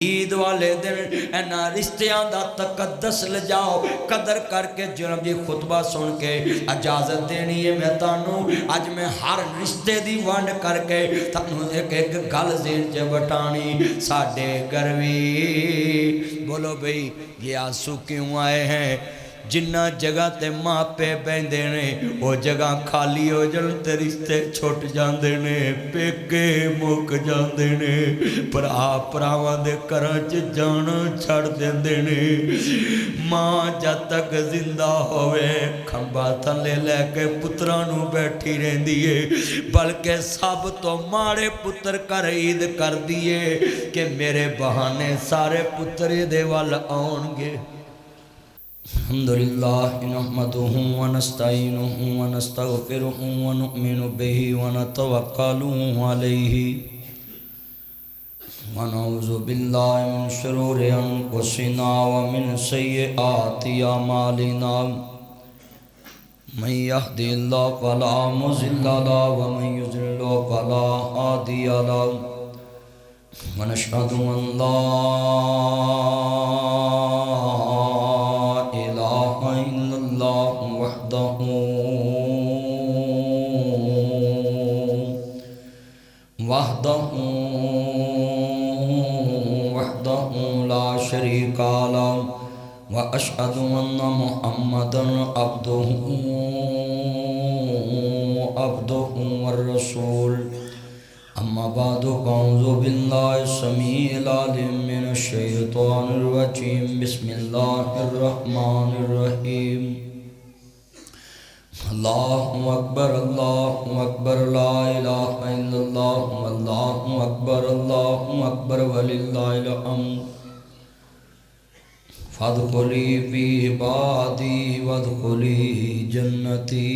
عید والے دن اینا رشتیاں دا تقدس لجاؤ قدر کر کے جناب جی خطبہ سن کے اجازت دینی ہے میں تانوں اج میں ہر رشتے دی وانڈ کر کے تانوں ایک ایک گل ذہن چ بٹانی ساڈے گھروی بولو بھئی یہ آنسو کیوں آئے ہیں جنہ جگہ تے ماں پہ بیندے نے وہ جگہ خالی ہو جن تے رشتے چھوٹ جاندے نے پیکے مک جاندے نے پر آپ پراواں دے کراں چ جان چھڑ دیندے نے ماں جد تک زندہ ہوئے کھمبا تھلے لے کے پتراں نو بیٹھی رہندی ہے بلکہ سب تو ماڑے پتر کر عید کر دیے کہ میرے بہانے سارے پتر دے وال آن گے الحمدللہ نحمدہ ونستعینہ ونستغفرہ ونؤمن بہ ونتوکل علیہ ونعوذ باللہ من شرور انفسنا ومن سیئات اعمالنا من یہد اللہ فلا مضل له ومن یضلل فلا ہادی له ونشهد ان لا الہ الا اللہ وحدہ لا شریک له واشهد ان محمدا عبدہ والرسول اما بعد اعوذ باللہ السمیع العلیم من الشیطان الرجیم بسم اللہ الرحمن الرحیم اللہ اکبر لا الہ الا اللہ اللہ اکبر وللہ الحمد فادخلی فی عبادی وادخلی جنتی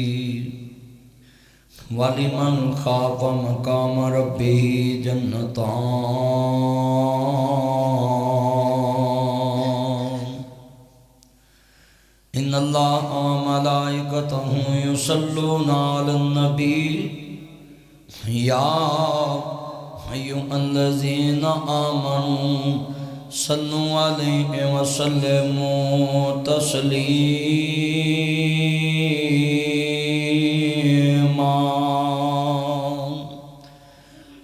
وَلِمَنْ خَافَ مَقَامَ رَبِّهِ جَنَّتَانِ إِنَّ اللَّهَ وَمَلَائِكَتَهُ يُصَلُّونَ عَلَى النَّبِيِّ يَا أَيُّهَا الَّذِينَ آمَنُوا صَلُّوا عَلَيْهِ وَسَلِّمُوا تَسْلِيمًا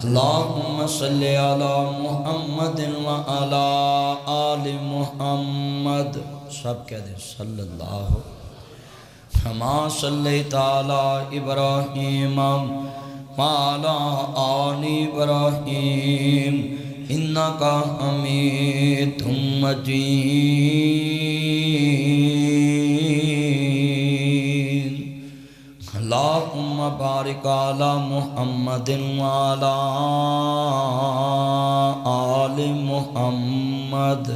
اللہم صلی علی محمد وعلی آل محمد سب کہہ دیں صلی اللہ کما صلیت علی ابراہیم وعلی آل ابراہیم انکا حمید مجید اللہم بارک علی محمد وعلی آل محمد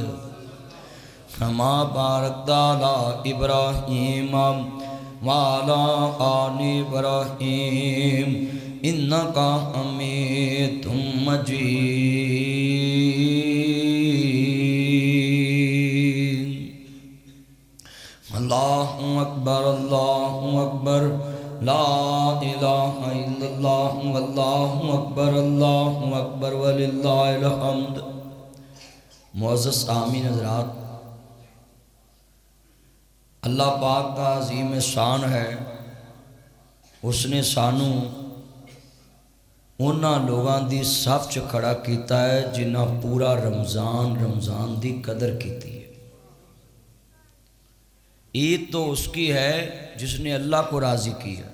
کما بارکت علی ابراہیم وعلی آل ابراہیم انکا حمید مجید اللہ اکبر لا الہ الا اللہ واللہ اکبر وللہ الحمد معزز آمین حضرات اللہ پاک کا عظیم شان ہے اس نے سانو انہاں لوگاں دی صف چ کھڑا کیتا ہے جنہاں پورا رمضان دی قدر کیتی ہے عید تو اس کی ہے جس نے اللہ کو راضی کیا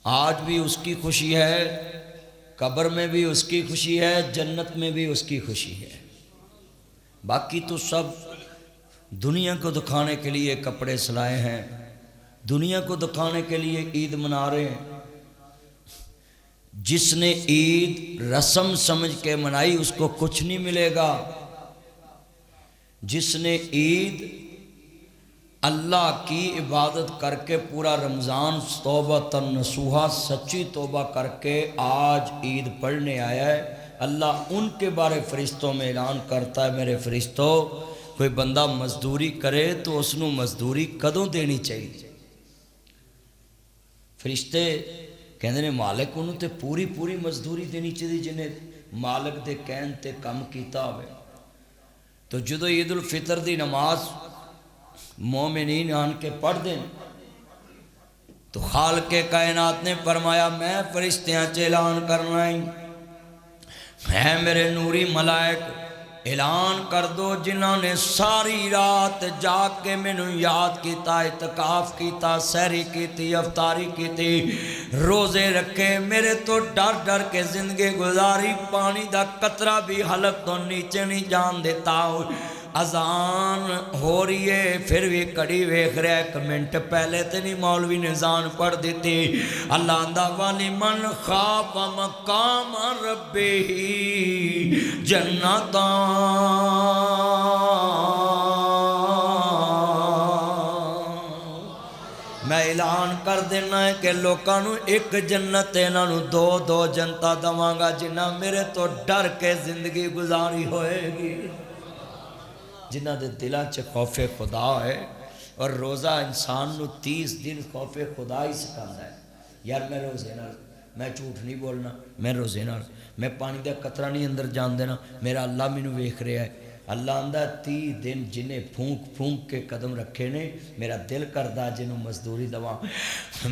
آج بھی اس کی خوشی ہے قبر میں بھی اس کی خوشی ہے جنت میں بھی اس کی خوشی ہے باقی تو سب دنیا کو دکھانے کے لیے کپڑے سلائے ہیں دنیا کو دکھانے کے لیے عید منا رہے ہیں جس نے عید رسم سمجھ کے منائی اس کو کچھ نہیں ملے گا جس نے عید اللہ کی عبادت کر کے پورا رمضان توبۃ نصوحا سچی توبہ کر کے آج عید پڑھنے آیا ہے اللہ ان کے بارے فرشتوں میں اعلان کرتا ہے میرے فرشتوں کوئی بندہ مزدوری کرے تو اس نو مزدوری کدوں دینی چاہیے فرشتے کہندے نے مالک انہوں تے پوری مزدوری دینی چاہیے جنہیں مالک دے کہن تے کم کیتا ہوئے تو جدو عید الفطر دی نماز مومنین آن کے پڑھ دیں تو خالق کائنات نے فرمایا میں فرشتیاں چ اعلان کرنا ہے میرے نوری ملائک اعلان کر دو جنہوں نے ساری رات جاگ کے مینوں یاد کیتا اعتکاف کیتا سحری کیتی افطاری کیتی روزے رکھے میرے تو ڈر ڈر کے زندگی گزاری پانی دا قطرہ بھی حلق تو نیچے نہیں جان دیتا اذان ہو رہی ہے پھر بھی کڑی ویکھ رہا ہے 1 منٹ پہلے تے نہیں مولوی نے اذان پڑھ دیتی اللہ دا والی من خاف مقام ربہ جنتاں میں اعلان کر دینا ہے کہ لوکاں نو 1 جنت انہاں نو 2 جنتاں دواں گا جنہاں میرے تو ڈر کے زندگی گزاری ہوئے گی جنہ دے دلان چے خوف خدا ہے اور روزہ انسان نو 30 دن خوف خدا ہی سکھانا ہے یار میں روزے نال میں جھوٹ نہیں بولنا میں روزے نال میں پانی دا قطرہ نہیں اندر جان دینا میرا اللہ مینوں ویکھ رہا ہے اللہ آندہ 30 دن جنہیں پھونک پھونک کے قدم رکھے نے میرا دل کردہ جنہوں مزدوری دوا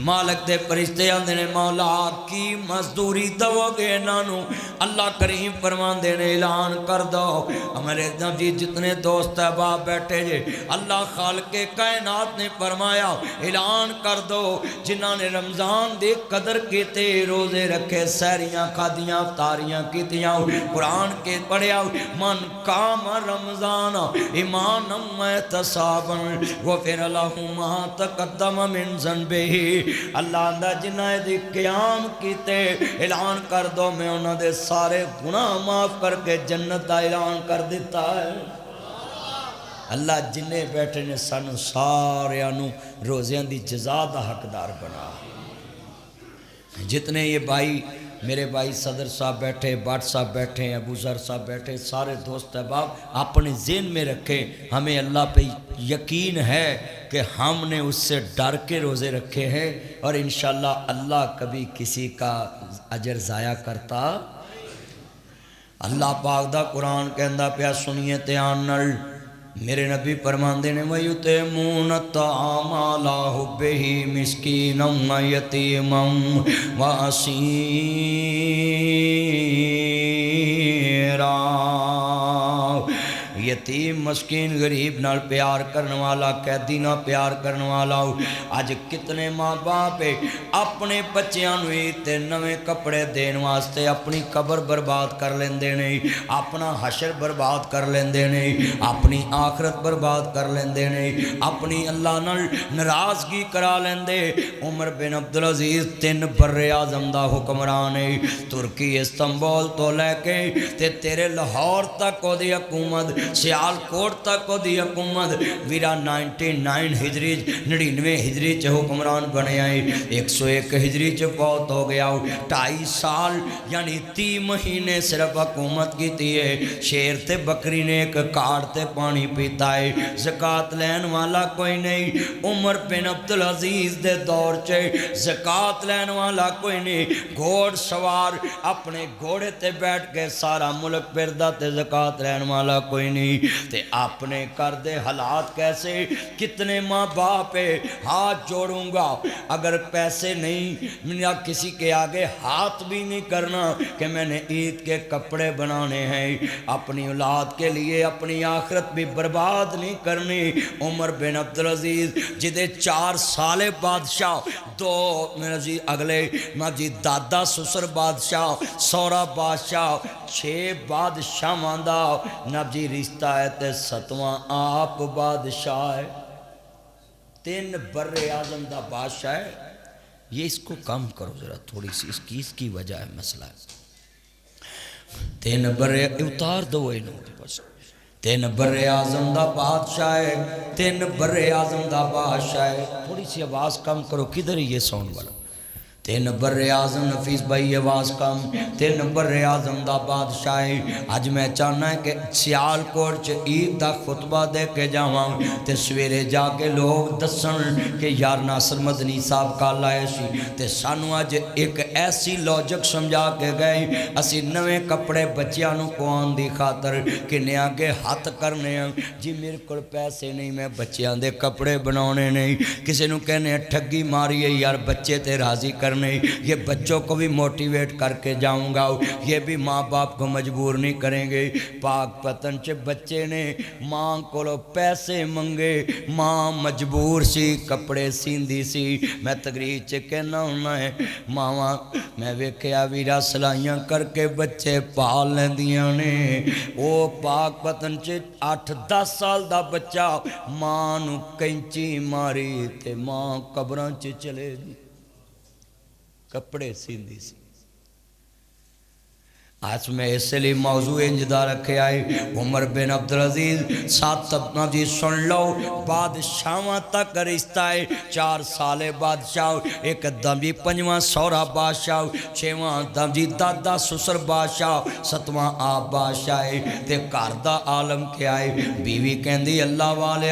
مالک دے فرشتے آندے نے مولا کی مزدوری دو گے نانو اللہ کریم فرمان دے نے اعلان کر دو ہمارے نبی جتنے دوست احباب بیٹھے جے اللہ خالق کائنات نے فرمایا اعلان کر دو جنہاں نے رمضان دے قدر کیتے روزے رکھے سحریاں کھادیاں افطاریاں کیتیاں قرآن کے پڑھیا من کام رمضان ایمان احتسابا غفر له ما تقدم من ذنبه اللہ اندہ جنہ دی قیام کیتے اعلان کر دو میں انہوں دے سارے گناہ معاف کر کے جنت دا اعلان کر دیتا ہے اللہ جنہیں بیٹھے نے سانو سارے آنو روزیاں دی جزا دا حقدار بنا جتنے یہ بھائی میرے بھائی صدر صاحب بیٹھے بٹ صاحب بیٹھے ابو ذر صاحب بیٹھے سارے دوست احباب اپنے ذہن میں رکھے ہمیں اللہ پہ یقین ہے کہ ہم نے اس سے ڈر کے روزے رکھے ہیں اور انشاءاللہ اللہ کبھی کسی کا اجر ضائع کرتا اللہ پاک دا قرآن کہندا پیا سنیے دھیان نال میرے نبی فرماندے نے وَيُطْعِمُونَ الطَّعَامَ عَلَىٰ حُبِّهِ مِسْكِينًا وَيَتِيمًا وَأَسِيرًا یتیم مسکین غریب نال پیار کرنے والا قیدی نال پیار کرنے والا آج کتنے ماں باپ اپنے بچیاں نو عید تے نویں کپڑے دین واسطے اپنی قبر برباد کر لیندے نے اپنا حشر برباد کر لیندے نے اپنی آخرت برباد کر لیندے نے اپنی اللہ نال ناراضگی کرا لیندے عمر بن عبدالعزیز 3 بر اعظم دا حکمران ہے ترکی استنبول تو لے کے تے تیرے لاہور تک او دی حکومت سیال کوٹ تک کو دی حکومت ویرا 99 ہجری 99 ہجری چ حکمران بنے آئے 101 ہجری چ فوت ہو گیا 2.5 سال یعنی 30 مہینے صرف حکومت کی ہے شیر تے بکری نے ایک کاڑ تے پانی پیتا ہے زکاة لین والا کوئی نہیں عمر بن عبدالعزیز دے دور چے زکاة لین والا کوئی نہیں گھوڑ سوار اپنے گھوڑے تے بیٹھ کے سارا ملک پھردا تے زکاة لین والا کوئی نہیں تے اپنے کر دے حالات کیسے کتنے ماں باپ ہاتھ جوڑوں گا اگر پیسے نہیں میں کسی کے آگے ہاتھ بھی نہیں کرنا کہ میں نے عید کے کپڑے بنانے ہیں اپنی اولاد کے لیے اپنی آخرت بھی برباد نہیں کرنی عمر بن عبدالعزیز جدے 4 سال بادشاہ 2 میرا جی اگلے نا جی دادا سسر بادشاہ سورا بادشاہ 6 بادشاہ ماندہ نب جی رشتہ ہے تے 7واں آپ بادشاہ ہے 3 بر اعظم دا بادشاہ ہے یہ اس کو کم کرو ذرا تھوڑی سی اس کی وجہ ہے مسئلہ ہے 3 بر اتار دو انہوں بس 3 بر اعظم دا بادشاہ ہے 3 بر اعظم دا بادشاہ ہے تھوڑی سی آواز کم کرو کدھر یہ ساؤنڈ والا تین بر اعظم نفیس بھائی آواز کم تین بر اعظم دا بادشاہ اج میں چاہنا ہے کہ سیال کوٹ چ عید دا خطبہ دے کے جاواں تے سویرے جا کے لوگ دسن کہ یار ناصر مدنی صاحب کال آئے سی تے سانو اج ایک ایسی لوجک سمجھا کے گئے اسی نویں کپڑے بچیاں نو پوان دی خاطر کنے آگے ہاتھ کرنے ہیں جی میرے کول پیسے نہیں میں بچیاں دے کپڑے بنانے نہیں کسی نو کہنے ٹھگی ماری ہے یار بچے تے راضی کرنے یہ بچوں کو بھی موٹیویٹ کر کے جاؤں گا یہ بھی ماں باپ کو مجبور نہیں کریں گے پاک پتن چ بچے نے ماں کو پیسے منگے ماں مجبور سی کپڑے سیندی سی میں تقریر چ کہنا ہونا ہے ماواں میں ویکھیا ویرا سلائیاں کر کے بچے پال لیندیاں نے او پاک پتن چ 8-10 سال دا بچہ ماں نو کینچی ماری تے ماں قبراں چ چلے گی کپڑے سیندی سی آج میں اس لیے موضوع انجدہ رکھے آئے عمر بن عبدالعزیز ساتھ تبنا جی سن لو بادشاہاں تک رشتہ ہے 4 سال بادشاہ ایک دم جی 5واں سورا بادشاہ 6واں دم جی دادا سسر بادشاہ 7واں آپ بادشاہ تے کاردہ عالم کے آئے بیوی کہندی اللہ والے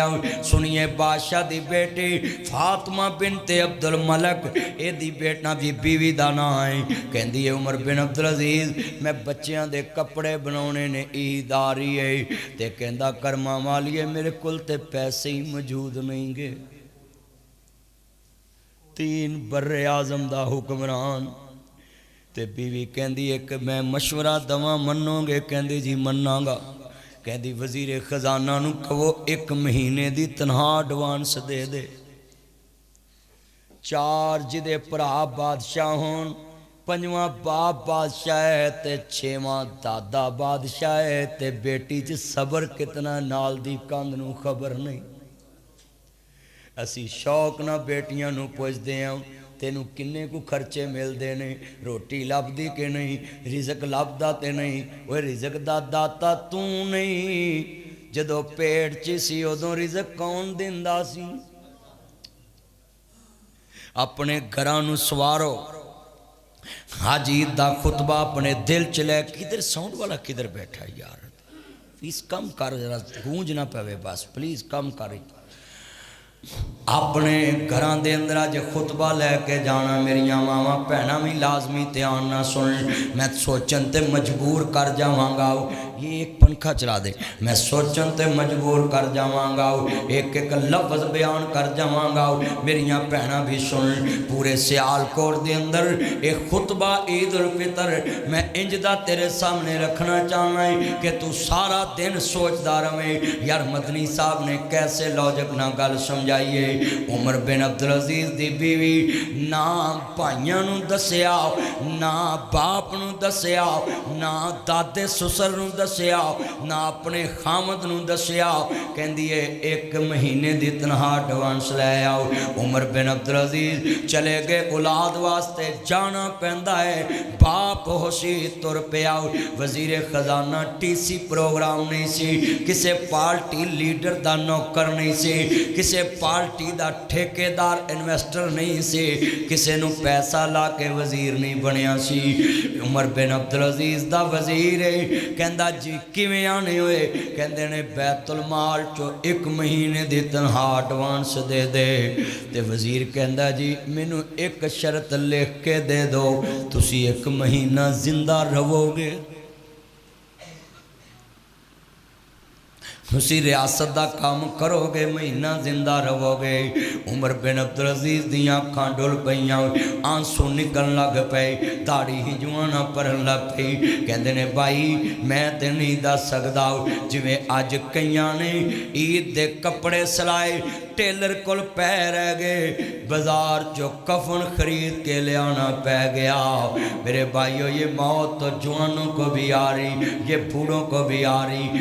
سنیے بادشاہ دی بیٹی فاطمہ بنت عبدالملک اے دی بیٹنا جی بیوی دانا آئے کہندی عمر بن عبدالعزیز میں بچیاں دے کپڑے بناونے نے عید آ رہی ہے تے کہندا کرما والیے میرے کل تے پیسے ہی موجود نہیں گے 3 بر اعظم دا حکمران تے بیوی کہندی ہے کہ میں مشورہ دواں منو گے کہندی جی مننا گا کہندی وزیر خزانہ نو کہو 1 مہینے دی تنہا ایڈوانس دے دے 4 جدے پرا بادشاہ ہون 5واں باپ بادشاہ تے 6واں دادا بادشاہ تے بیٹی چ صبر کتنا نال دی کند نو خبر نہیں اسی شوق نہ بیٹیاں نو پوچھ دے ہیں تینوں کنے کو خرچے مل دے نے روٹی لب دی کہ نہیں رزق لب دا تے نہیں وہ رزق دا داتا تو نہیں جدو پیٹ چی سی ادوں رزق کون دیندا سی اپنے گھرانو سوارو حاجی دا خطبہ اپنے دل چلے کدھر ساؤنڈ والا کدھر بیٹھا یار پلیز کم کر ذرا گونج نہ پوے بس پلیز کم کر اپنے گھران دے اندر آج خطبہ لے کے جانا میریاں ماما پہنا بھی لازمی تیان نہ سن میں سوچن تے مجبور کر جاواں گا یہ ایک پنکھا چلا دے میں سوچن تے مجبور کر جاواں گا ایک ایک لفظ بیان کر جاواں گا میریاں پہنا بھی سن پورے سیال کوٹ دے اندر ایک خطبہ عید الفطر میں انجدہ تیرے سامنے رکھنا چاہنا ہے کہ تو سارا دن سوچدا رہے یار مدنی صاحب نے کیسے لوجک نہ گل سمجھائیے عمر بن عبدالعزیز دی بیوی نہ بھائیاں نو دسیا نہ باپ نو دسیا نہ دادے سسر نو دسیا نہ اپنے خامد نو دسیا کہندی ہے 1 مہینے دی تنہا ایڈوانس لے آؤ عمر بن عبدالعزیز چلے گئے اولاد واسطے جانا پیندا ہے باپ ہوشی تر پہ آؤ وزیر خزانہ ٹی سی پروگرام نہیں سی کسے پارٹی لیڈر دا نوکر نہیں سی کسے پارٹی دا ٹھیکیدار انویسٹر نہیں سی کسے نو پیسہ لا کے وزیر نہیں بنیا سی عمر بن عبدالعزیز دا وزیر ہے کہندا جی کیویں آنے ہوئے کہندے نے بیت المال چو 1 مہینے دی تنہا ایڈوانس دے دے تے وزیر کہندا جی مینوں ایک شرط لکھ کے دے دو تسی 1 مہینہ زندہ رہو گے اسی ریاست دا کام کرو گے مہینہ زندہ رہو گے عمر بن عبدالعزیز دیاں کھان ڈول پہیاں آنسو نکل لگ پے داڑھی ہی جوانا پرن لگ پے کہندے نے بھائی میں تے نہیں دا سکدا جویں اج کئیاں نے عید دے کپڑے سلائے ٹیلر کول پے رہ گئے بازار جو کفن خرید کے لے آنا پہ گیا میرے بھائیو یہ موت تو جوانوں کو بھی آ رہی یہ بوڑھوں کو بھی آ رہی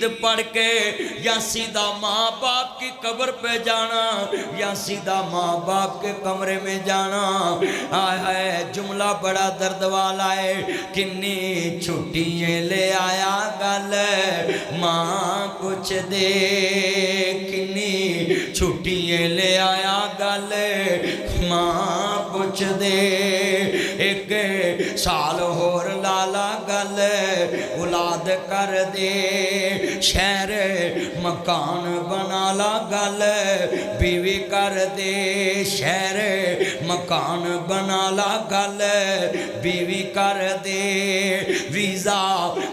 عید پڑھ کے یا سیدھا ماں باپ کی قبر پہ جانا یا سیدھا ماں باپ کے کمرے میں جانا. آئے جملہ بڑا درد والا ہے. کنی چھٹیاں لے آیا گل ماں کچھ دے, کنی چھٹیاں لے آیا گل ماں کچھ دے. ایک سال ہور لالا گل اولاد کر دے. شہر مکان بنا لا گل بیوی کر دے. شہر مکان بنا لا گل بیوی کر دے. ویزا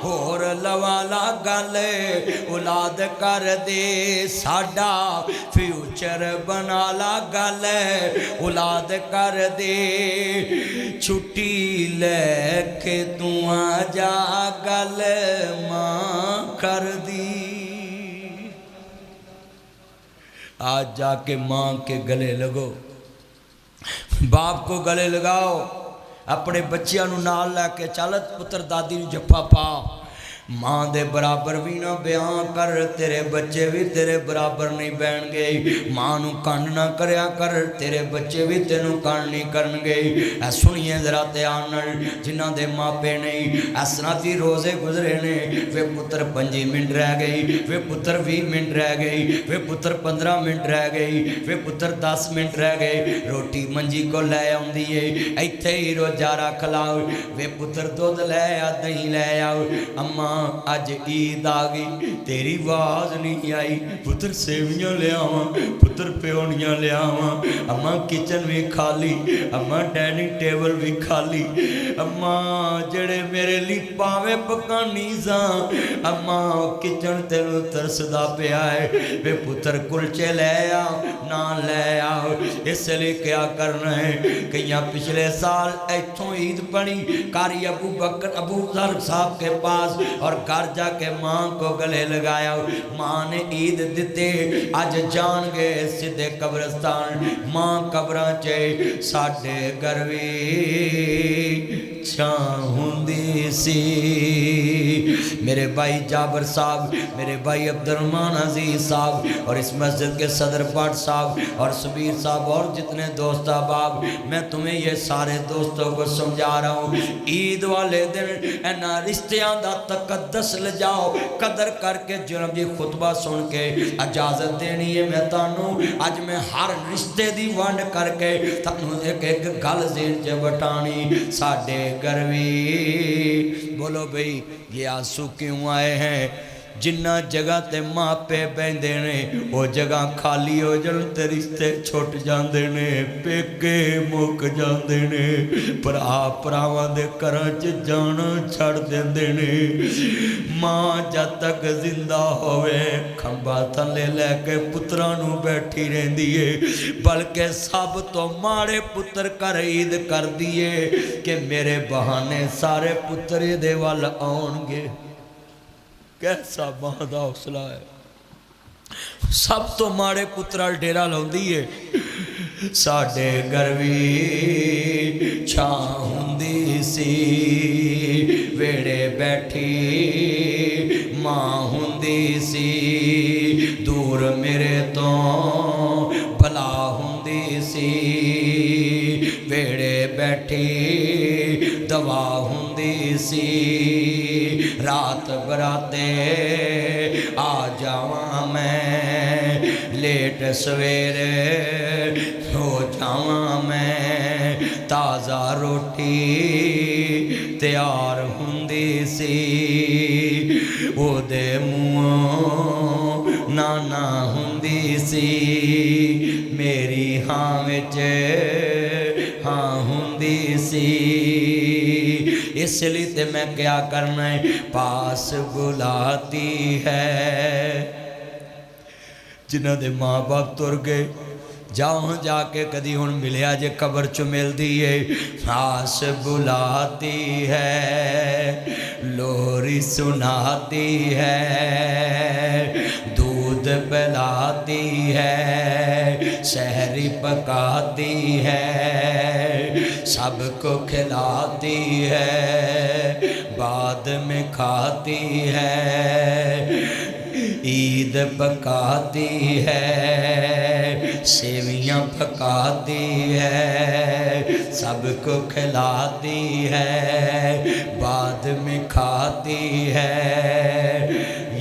ہور لوالا گل اولاد کر دے. ساڈا فیوچر بنا لا گل اولاد کر دے. چھٹی لے کے تو آ جا گل ماں کر دی. آج جا کے ماں کے گلے لگو, باپ کو گلے لگاؤ. اپنے بچیاں نو نال لے کے چلت پتر دادی نو جفا پا. ماں دے برابر بھی نہ بیان کر, تیرے بچے بھی تیرے برابر نہیں بہن گے. ماں نو کانڈ نہ کریا کر, تیرے بچے بھی تینوں کانڈ نہیں کرن گے. اے سنیے ذرا دھیان نال جنہاں دے ماپے نہیں اس طرح دی روزے گزرے نے. وے پتر 5 منٹ رہ گئی, وے پتر 20 منٹ رہ گئی, وے پتر 15 منٹ رہ گئی, وے پتر 10 منٹ رہ گئے. روٹی منجی کو لے آؤندی ہے, ایتھے ہی روزہ رکھ لاؤ. وے پتر دودھ لے آ, دہی لے آؤ. اماں اج عید آگئی تیری آواز نہیں آئی. پتر سیویاں لے آواں, پتر پیونیاں لے آواں. اماں کچن بھی خالی, اماں ڈائننگ ٹیبل بھی خالی. اماں جڑے میرے لی پاوے پکانی ساں, اماں کچن تینوں ترسدا پیا ہے. وے پتر کلچے لے آ, نان لے آؤ. اس لیے کیا کرنا ہے کئیاں پچھلے سال ایتھوں عید پڑی قاری ابو بکر ابو ذر صاحب کے پاس, اور گھر جا کے ماں کو گلے لگایا. ماں نے عید دیتے, آج جان گئے سدھے قبرستان. ماں قبراں چے ساڈے گھر وی چھاں ہوندی سی. میرے بھائی جابر صاحب, میرے بھائی عبد الرحمن عزیز صاحب, اور اس مسجد کے صدر پاٹ صاحب اور سبیر صاحب اور جتنے دوست احباب, میں تمہیں یہ سارے دوستوں کو سمجھا رہا ہوں. عید والے دن اینا رشتیاں دا تقدس لجاؤ, قدر کر کے جناب جی خطبہ سن کے اجازت دینی ہے میں تانوں. اج میں ہر رشتے دی ونڈ کر کے تانوں ایک ایک گل ذہن چ بٹانی. ساڈے گھر وی بولو بھئی یہ آنسو کیوں آئے ہیں؟ جنہ جگہ تے ماں پے بیندے نے وہ جگہ خالی ہو جن تے رشتے چھوٹ جاندے نے, پیکے مک جاندے نے, پراواں دے گھراں چ جانا چھڑ دیندے نے. ماں جد تک زندہ ہوئے کھمبا تھلے لے کے پتراں نو بیٹھی رہندی ہے, بلکہ سب تو ماڑے پتر کر عید کر دیے کہ میرے بہانے سارے پتر دے وال آن گے. کیسا ماں دا حوصلہ ہے. سب تو ماڑے پترال ڈیرا لاؤندی ہے. ساڈے گھر وی چھاں ہوندی سی, ویڑے بیٹھی ماں ہوندی سی, دور میرے تو بھلا ہوندی سی. ویڑے بیٹھی دوا ہوندی سی, رات براتے آ جاواں میں, لیٹ سویرے ہو جاواں میں. تازہ روٹی تیار ہوندی سی, او دے منہوں نانا ہوندی سی. میری ہاں وچ ہاں ہوندی سی. اس لیے تے میں کیا کرنا ہے, پاس بلاتی ہے. جنہ دے ماں باپ تر گئے جاؤں جا کے کدی ہن ملیا جے قبر چ ملدی ہے. پاس بلاتی ہے, لوری سناتی ہے, دودھ پلاتی ہے, سحری پکاتی ہے, سب کو کھلاتی ہے, بعد میں کھاتی ہے. عید پکاتی ہے سیویاں پکاتی ہے سب کو کھلاتی ہے بعد میں کھاتی ہے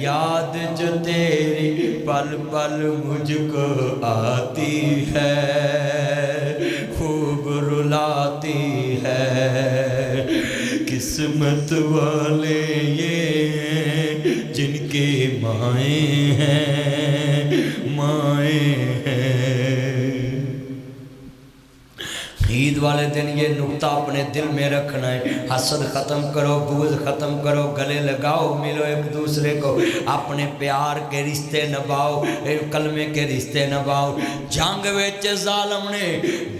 یاد جو تیری پل پل مجھ کو آتی ہے خوب رلاتی ہے قسمت والے یہ ہیں جن کے مائیں ہیں مائیں ہیں۔ عید والے دن یہ نقطہ اپنے دل میں رکھنا ہے، حسد ختم کرو، بغض ختم کرو، گلے لگاؤ، ملو ایک دوسرے کو، اپنے پیار کے رشتے نبھاؤ، کلمے کے رشتے نبھاؤ۔ جنگ وچ ظالم نے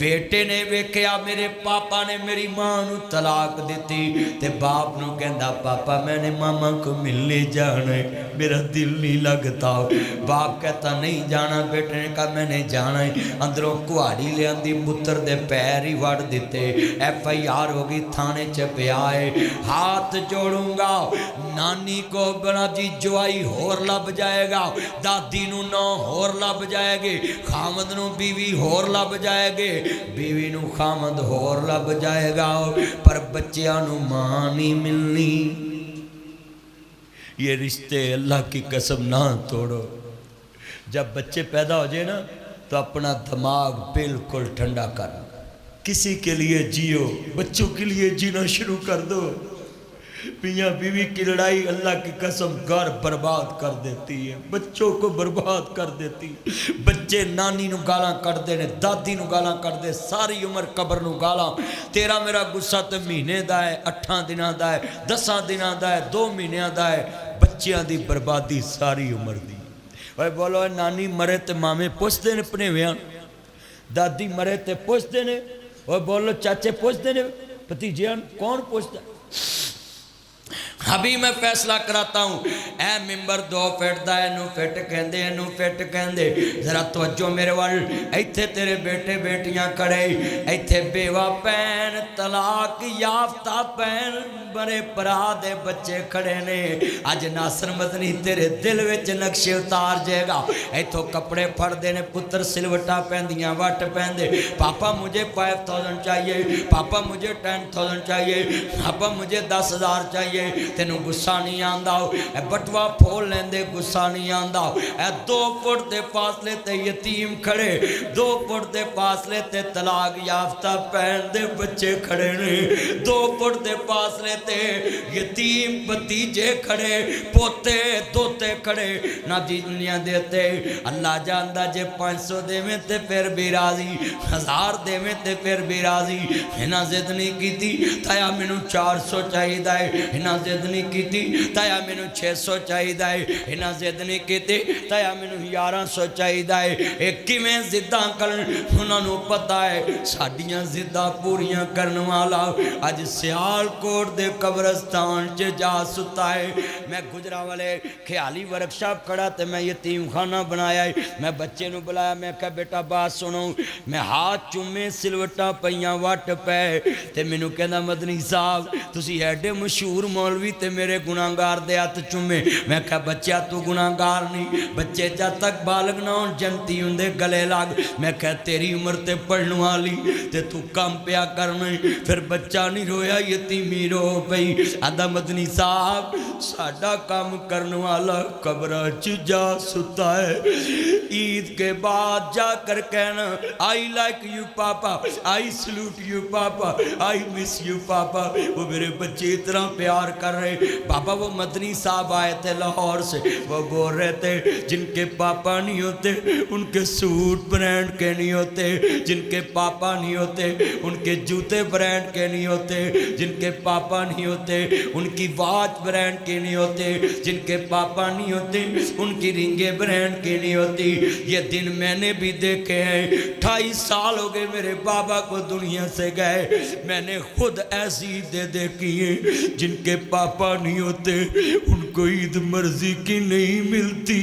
بیٹے نے ویکھیا میرے پاپا نے میری ماں نو طلاق دیتی تے باپ نو کہندا پاپا میں نے ماما کو ملنے جانا ہے، میرا دل نہیں لگتا۔ باپ کہتا نہیں جانا، بیٹے نے کہا میں نے جانا ہے۔ اندروں کہاڑی لے آندی پتر دے پیر ہی وڑ دیتے، ایف آئی آر ہوگی تھانے چپے آئے۔ ہاتھ جوڑوں گا نانی کو بنا جی جوائی ہور لب جائے گا، دادی نو نو ہور لب جائے گے، خامد نو بیوی ہور لب جائے گے، بیوی نو خامد ہور لب جائے گا، پر بچیاں نو ماں نہیں ملنی۔ یہ رشتے اللہ کی قسم نہ توڑو۔ جب بچے پیدا ہو جائے نا تو اپنا دماغ بالکل ٹھنڈا کر، کسی کے لیے جیو، بچوں کے لیے جینا شروع کر دو۔ میاں بیوی کی لڑائی اللہ کی قسم گھر برباد کر دیتی ہے، بچوں کو برباد کر دیتی۔ بچے نانی نو گالاں کر دے نے، دادی نو گالاں کر دے، ساری عمر قبر نو گالاں۔ تیرا میرا غصہ تے مہینے دا ہے، 8 دناں دا ہے، 10 دناں دا ہے، 2 مہینیاں دا ہے، بچیاں دی بربادی ساری عمر دی۔ اوے بولو نانی مرے تے مامے پوچھتے نے اپنے ویاں، دادی مرے تے پوچھتے نے، اوے بولو چاچے پوچھتے نے، بھتیجیاں کون پوچھتا؟ ابھی میں فیصلہ کراتا ہوں، اے ممبر 2 فٹ دا ہے، نو فٹ کہندے، نو فٹ کہندے، ذرا توجہ میرے وال، ایتھے تیرے بیٹے بیٹیاں کڑے، ایتھے بیوہ پین، طلاق یافتہ پین، بڑے پرا دے بچے کھڑے نے۔ اج ناصر مدنی تیرے دل وچ نقشے اتار جائے گا، ایتھوں کپڑے پھڑ دے نے، پتر سلوٹا پہندیاں وٹ پہندے، پاپا مجھے 5000 چاہیے، پاپا مجھے 10,000 چاہیے، پاپا مجھے 10,000 چاہیے۔ تینوں غصہ نہیں آندا، اے بٹوا پھول لیندے غصہ نہیں آندا۔ اے 2 فٹ دے فاصلے تے یتیم کھڑے، 2 فٹ دے فاصلے تے طلاق یافتہ پہن دے بچے کھڑے نے، 2 فٹ دے فاصلے تے یتیم بتیجے کھڑے، پوتے دوتے کھڑے، نہ جنیاں دیتے۔ اللہ جاندا جے 500 دے میں تے پھر بھی راضی، 1000 دے میں تے پھر بھی راضی۔ انہاں ضد نہیں کیتی تایا مینوں 400 چاہیدا ہے، انہاں ضد نہیں کیتی تایا مینوں 600 چاہیدا ہے، انہاں ضد نہیں کیتی تایا مینوں 1100 چاہیدا ہے۔ اے کیویں ضداں کرن، انہاں نوں پتہ ہے ساڈیاں ضداں پوریاں کرن والا اج سیال کوٹ دے قبرستان چ جا ستا ہے۔ میں گجرانوالے خیالی ورکشاپ کھڑا تے میں یتیم خانہ بنایا ہے، میں بچے نو بلایا، میں کہا بیٹا بات سنو، میں ہاتھ چومے سلوٹا پئیاں وٹ پے تے مینوں کہندا مدنی صاحب تسی ایڈے مشہور مولوی تے میرے گناہگار دے ہاتھ چومے۔ میں کہا بچہ تو گناہگار نہیں، بچے جب تک بالغ نہ ہون جنتی ہوندے گلے لگ۔ میں کہا تیری عمر تے پڑھن والی تے تو کم پیا کرنا، پھر بچہ نہیں رویا یتیمی رو پئی۔ آندا مدنی صاحب ساڈا کام کرن والا قبراں چ جا ستا ہے، عید کے بعد جا کر کہنا I like you papa, I salute you papa, I miss you papa. وہ میرے بچے اتنا پیار کر رہے۔ پاپا وہ مدنی صاحب آئے تھے لاہور سے، وہ بول رہے تھے جن کے پاپا نہیں ہوتے ان کے سوٹ برانڈ کے نہیں ہوتے، جن کے پاپا نہیں ہوتے ان کے جوتے برانڈ کے نہیں ہوتے، جن کے پاپا نہیں ہوتے ان کی واچ برانڈ کے نہیں ہوتے، جن کے پاپا نہیں ہوتے ان کی رنگیں برانڈ کے نہیں ہوتی۔ یہ دن میں نے بھی دیکھے ہیں، 28 سال ہو گئے میرے بابا کو دنیا سے گئے، میں نے خود ایسی عیدیں دیکھی ہیں جن کے پاپا نہیں ہوتے ان کو عید مرضی کی نہیں ملتی۔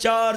4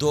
2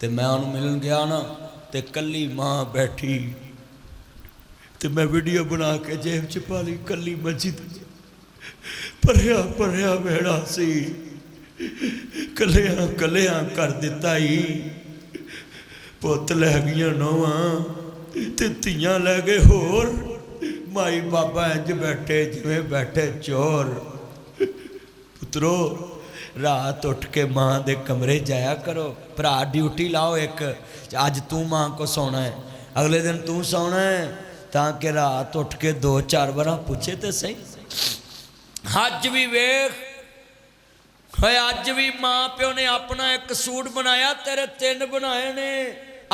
تے میں انہوں ملن گیا نا تے کلی ماں بیٹھی تے میں ویڈیو بنا کے جیب چ پا لی کلی مسجد پریا پریا بیڑا سی کلیاں کلیاں کر دیتا ہی پوت لے گیا نواں تے تیاں لے گئے ہور مائی بابا انج بیٹھے جویں بیٹھے چور پترو رات اٹھ کے ماں دے کمرے جایا کرو پرا ڈیوٹی لاؤ ایک آج تو ماں کو سونا ہے اگلے دن تو سونا ہے تاکہ رات اٹھ کے 2-4 بار پوچھے تے صحیح حج بھی ویکھ اج بھی ماں پیو نے اپنا ایک سوٹ بنایا تیرے 3 بنائے نے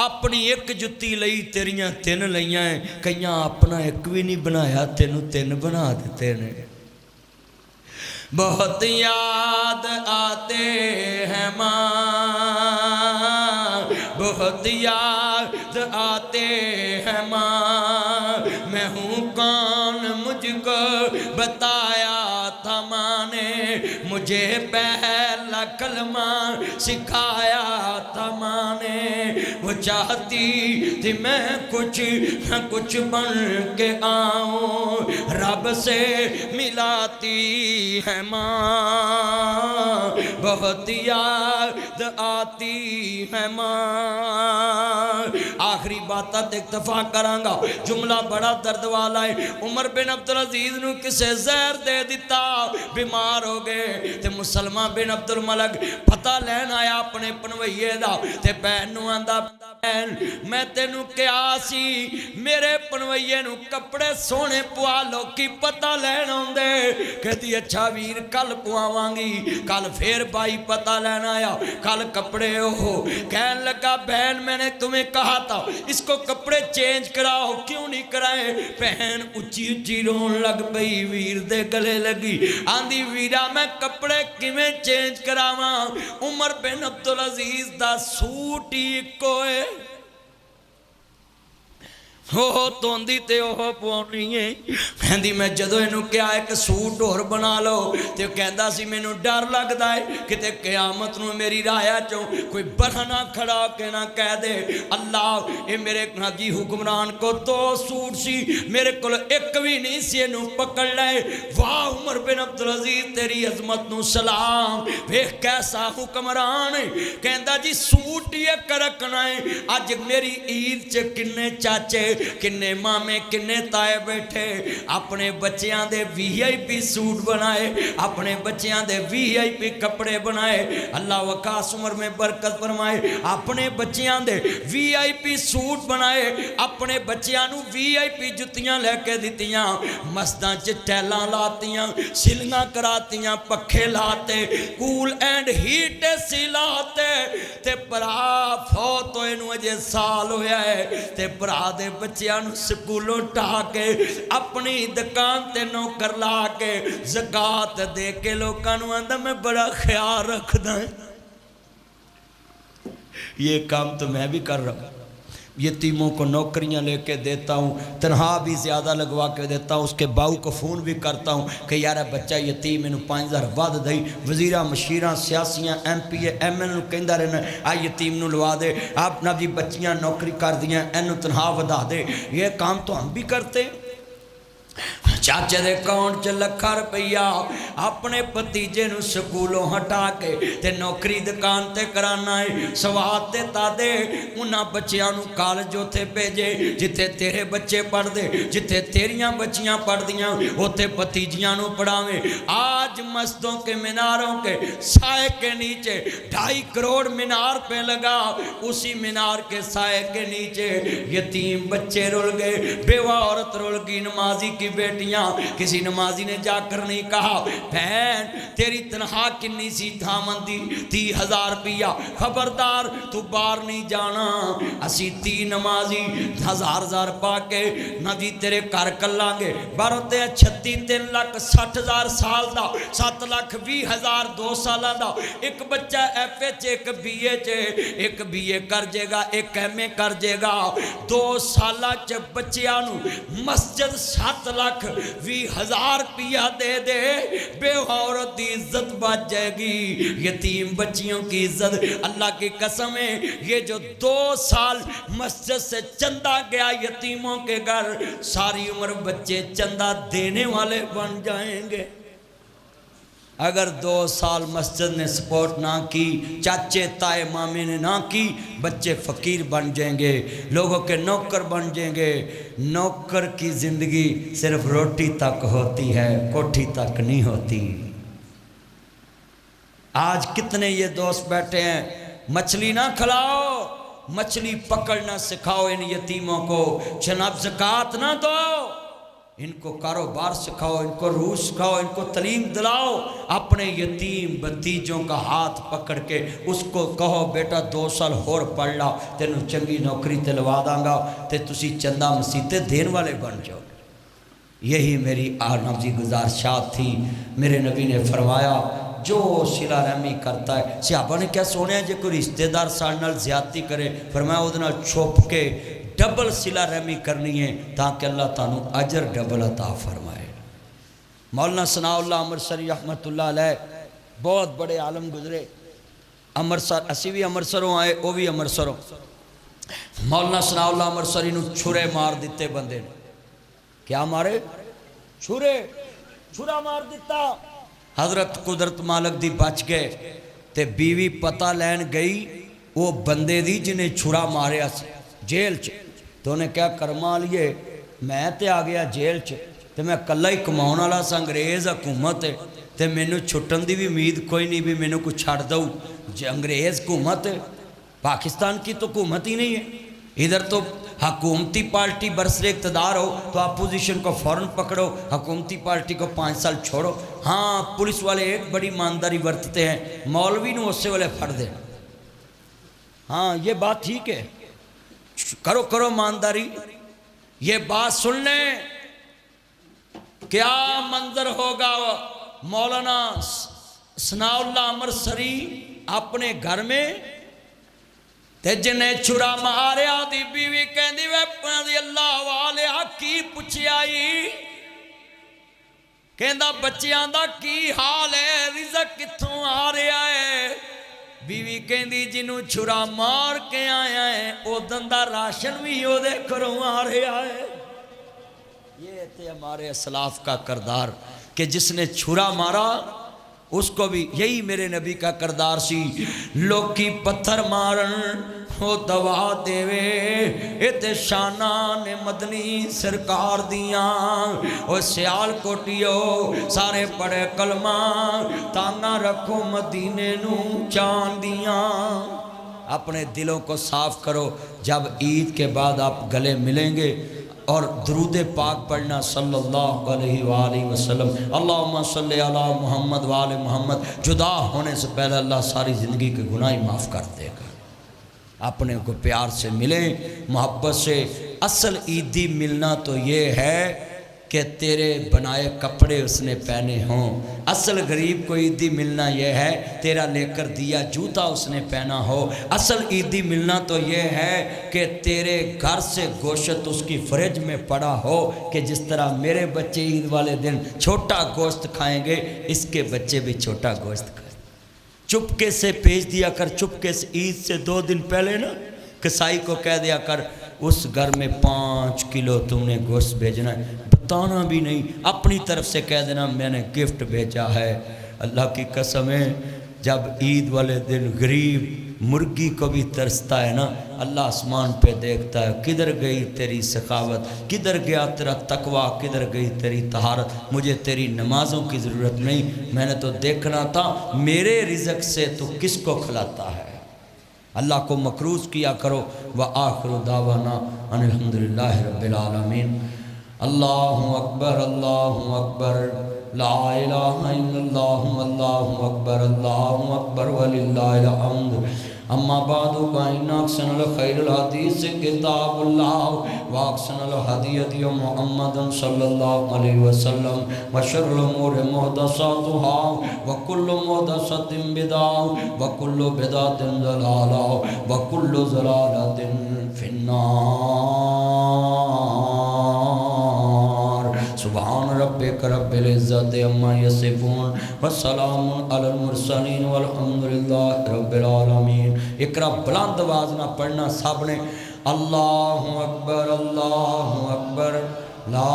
اپنی ایک جتی لئی تیریاں 3 لئیاں ہیں کئیاں اپنا ایک بھی نہیں بنایا تینوں 3 بنا دیتے نے بہت یاد آتے ہیں ماں بہت یاد آتے ہیں ماں میں ہوں کون مجھ کو بتایا تھا ماں نے مجھے پہلا کلمہ سکھایا تھا ماں نے وہ چاہتی تھی میں کچھ بن کے آؤں رب سے ملاتی ہے ماں بہت یاد آتی ہے ماں آخری باتت اکتفا کرانگا جملہ بڑا درد والا ہے عمر بن عبدالعزیز نو کسے زہر دے دیتا بیمار ہو گئے تے مسلمان بن عبدالملک پتہ لین آیا اپنے پنوئیے دا تے بہن نو آندہ بہن میں تینو کیا سی میرے پنوئیے نو کپڑے سونے پوا لو کی پتہ لین ہوندے کہتی اچھا ویر کل پواوانگی کل پھر بائی پتہ لین آیا کل کپڑے ہو کہن لگا بہن میں نے تمہیں کہا تھا اس کو کپڑے چینج کراؤ کیوں نہیں کرائے بہن اچھی اچھی رون لگ پئی ویر دے گلے لگی آندھی ویرا میں کپڑے کیویں چینج کراواں عمر بن عبدالعزیز دا سوٹ ہی کوئے ہو توندی تے اوہ پونی ہے کہندی میں جدو انہوں کیا ایک سوٹ اور بنا لو تے کہندا سی میں انہوں ڈر لگ دائے کہ تے قیامت نو میری رایا چوں کوئی برہنہ کھڑا کے نہ کہہ دے اللہ اے میرے حجی حکمران کو 2 سوٹ سی میرے کل ایک بھی نہیں سی انہوں پکڑ لائے واہ عمر بن عبدالعزیز تیری عظمت نو سلام ویخ کیسا حکمران ہے کہندا جی سوٹ یہ کرکنا ہے آج میری عید چے کنے چاچے کنے مامے کنے تائے بیٹھے اپنے بچیاں دے وی آئی پی سوٹ بنائے اپنے بچیاں دے وی آئی پی کپڑے بنائے اللہ وقاص عمر میں برکت فرمائے اپنے بچیاں دے وی آئی پی سوٹ بنائے اپنے بچیاں نو وی آئی پی جتیاں لے کے دیتیاں مسداں چ ٹیلاں لاتیاں سلنگاں کراتیاں پکھے لاتے کول اینڈ ہیٹ سی لاتے تے پرا فوت ہوئے نو اجے سال ہویا ہے تے پرا دے بچیاں نو سکولوں ٹھا کے اپنی دکان تے نوکر لا کے زکاة دے کے لوکاں نو آندہ میں بڑا خیال رکھ دائیں یہ کام تو میں بھی کر رہا ہوں یتیموں کو نوکریاں لے کے دیتا ہوں تنہا بھی زیادہ لگوا کے دیتا ہوں اس کے باؤ کو فون بھی کرتا ہوں کہ یارہ بچہ یتیم انہوں 5000 وعد دائی وزیرہ مشیرہ سیاسیاں M P A M N کہندہ رہنا آئی یتیم نو لوا دے آپ نہ بھی بچیاں نوکری کر دیاں انہوں تنہا ودا دے یہ کام تو ہم بھی کرتے ہیں چاچے دے کون چ لکھا روپیہ اپنے بھتیجے نو سکولوں ہٹا کے تے نوکری دکان تے کرانا ہے سواد تے تا دے انہاں بچیاں نو کالج اوتھے بھیجے جتھے تیرے بچے پڑھ دے جتھے تیریاں بچیاں پڑھ دیاں اوتھے بھتیجیاں نو پڑھاویں آج مسجدوں کے میناروں کے سائے کے نیچے 2.5 کروڑ مینار پہ لگا اسی مینار کے سائے کے نیچے یتیم بچے رول گئے بیوہ عورت رول گئی نمازی کی بیٹیاں کسی نمازی نے جا کر نہیں کہا بہن تیری تنہا کنی سی دھامندی 30,000 روپیہ خبردار تو بار نہیں جانا اسی 3 نمازی 1000 پا کے نہ جی تیرے کار کلانگے بارتے 36,3,60,000 سال دا 7,20,000 2 سالہ دا ایک بچہ ایف ایچ ایک بی اے چے ایک بی اے کر جے گا ایک ایم اے کر جے گا 2 سالہ چے بچیاں نو مسجد 7 لاکھ 20,000 روپیہ دے دے، بیوہ عورت دی عزت بچ جائے گی، یتیم بچیوں کی عزت۔ اللہ کی قسم ہے یہ جو 2 سال مسجد سے چندہ گیا یتیموں کے گھر، ساری عمر بچے چندہ دینے والے بن جائیں گے۔ اگر 2 سال مسجد نے سپورٹ نہ کی، چاچے تائے مامے نے نہ کی، بچے فقیر بن جائیں گے، لوگوں کے نوکر بن جائیں گے۔ نوکر کی زندگی صرف روٹی تک ہوتی ہے، کوٹھی تک نہیں ہوتی۔ آج کتنے یہ دوست بیٹھے ہیں، مچھلی نہ کھلاؤ، مچھلی پکڑنا سکھاؤ ان یتیموں کو، جناب زکوٰۃ نہ دو، ان کو کاروبار سکھاؤ، ان کو روح سکھاؤ، ان کو تعلیم دلاؤ۔ اپنے یتیم بھتیجوں کا ہاتھ پکڑ کے اس کو کہو بیٹا 2 سال اور پڑھ لا، تینوں چنگی نوکری دلوا داں گا تے تسی چندہ مسیتے دین والے بن جاؤ۔ یہی میری نبی گزارشات تھی۔ میرے نبی نے فرمایا جو صلہ رحمی کرتا ہے، صحابہ نے کیا سونے جے کوئی رشتہ دار ساڑھ نال زیادتی کرے، فرمایا وہ نال چھپ کے ڈبل صلہ رحمی کرنی ہے تاکہ اللہ تعالیٰ اجر ڈبل عطا فرمائے۔ مولانا ثناء اللہ امرتسری رحمت اللہ علیہ بہت بڑے عالم گزرے، امرتسر اسی بھی امرتسروں آئے، وہ بھی امرتسروں۔ مولانا ثناء اللہ امرتسری نو چھرے مار دیتے بندے نے، کیا مارے؟ چھرا مار دیتا۔ حضرت قدرت مالک دی بچ گئے تے بیوی پتہ لین گئی وہ بندے دی جنہیں چھرا ماریا سے جیل چ، تو انہیں کیا کرما لیے میں تے آ گیا جیل چ تے میں کلہ ہی کماؤن والا سا، انگریز حکومت ہے تے مینوں چھٹن دی بھی امید کوئی نہیں بھی مینوں کچھ چھڑ دو، انگریز حکومت ہے، پاکستان کی تو حکومت ہی نہیں ہے، ادھر تو حکومتی پارٹی برسر اقتدار ہو تو اپوزیشن کو فوراً پکڑو، حکومتی پارٹی کو 5 سال چھوڑو۔ ہاں پولیس والے ایک بڑی ایمانداری برتتے ہیں، مولوی نو اسے والے پھڑ دے۔ ہاں یہ بات ٹھیک ہے، کرو ایمانداری۔ یہ بات سن لیں کیا منظر ہوگا، مولانا ثناء اللہ امرتسری اپنے گھر میں تے جنہیں چھرا ماریا دی بیوی کہندی وے رضی اللہ والے کی پوچھی آئی، کہندا بچیاں دا کی حال ہے، رزق کتھوں آ رہا ہے؟ بیوی کہندی جنوں چھرا مار کے آیا ہے او دندہ راشن بھی او دے کروں آ رہا ہے۔ یہ تھے ہمارے اسلاف کا کردار کہ جس نے چھرا مارا اس کو بھی یہی میرے نبی کا کردار سی، لوکی پتھر مارن وہ دوا دے وے، اتے شانہ نے مدنی سرکار دیاں، وہ سیال کوٹیو سارے پڑے کلمہ، تانا رکھو مدینے نو چان دیاں۔ اپنے دلوں کو صاف کرو، جب عید کے بعد آپ گلے ملیں گے اور درود پاک پڑھنا صلی اللہ علیہ وآلہ وسلم، اللہم صلی علی محمد وآل محمد۔ جدا ہونے سے پہلے اللہ ساری زندگی کے گناہ معاف کر دے گا۔ اپنے کو پیار سے ملیں، محبت سے۔ اصل عیدی ملنا تو یہ ہے کہ تیرے بنائے کپڑے اس نے پہنے ہوں۔ اصل غریب کو عیدی ملنا یہ ہے تیرا لے کر دیا جوتا اس نے پہنا ہو۔ اصل عیدی ملنا تو یہ ہے کہ تیرے گھر سے گوشت اس کی فریج میں پڑا ہو، کہ جس طرح میرے بچے عید والے دن چھوٹا گوشت کھائیں گے اس کے بچے بھی چھوٹا گوشت کھائیں۔ چپکے سے بھیج دیا کر، چپکے سے عید سے 2 دن پہلے نا کسائی کو کہہ دیا کر اس گھر میں 5 کلو تم نے گوشت بھیجنا ہے، بتانا بھی نہیں، اپنی طرف سے کہہ دینا میں نے گفٹ بھیجا ہے۔ اللہ کی قسم ہے جب عید والے دن غریب مرغی کو بھی ترستا ہے نا، اللہ آسمان پہ دیکھتا ہے کدھر گئی تیری سخاوت، کدھر گیا تیرا تقوی، کدھر گئی تیری طہارت۔ مجھے تیری نمازوں کی ضرورت نہیں، میں نے تو دیکھنا تھا میرے رزق سے تو کس کو کھلاتا ہے۔ اللہ کو مقروض کیا کرو۔ وآخر دعوانا ان الحمدللہ رب العالمین۔ اللہ اکبر، اللہ اکبر، لا الہ الا اللہ، اللہ اکبر، اللہ اکبر وللہ الحمد۔ اما بعد فإن أحسن الخير الحديث كتاب الله وأحسن الهدي هدي محمد صلى الله عليه وسلم وشر الأمور محدثاتها وكل محدثة بدعة وكل بدعة ضلالة وكل ضلالة في النار۔ سبحان رب ربک رب العزت عما یصفون والسلام علی المرسلین والحمد للہ رب العالمین۔ اقرا بلند آواز نہ پڑھنا سب نے اللہ اکبر لا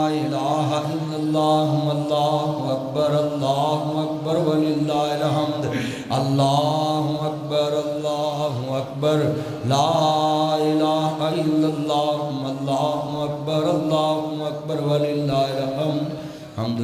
الہ الا اللہ اللہ اکبر وللہ الحمد اللہ اکبر لا الہ الا اللہ اللہ اکبر وللہ الحمد۔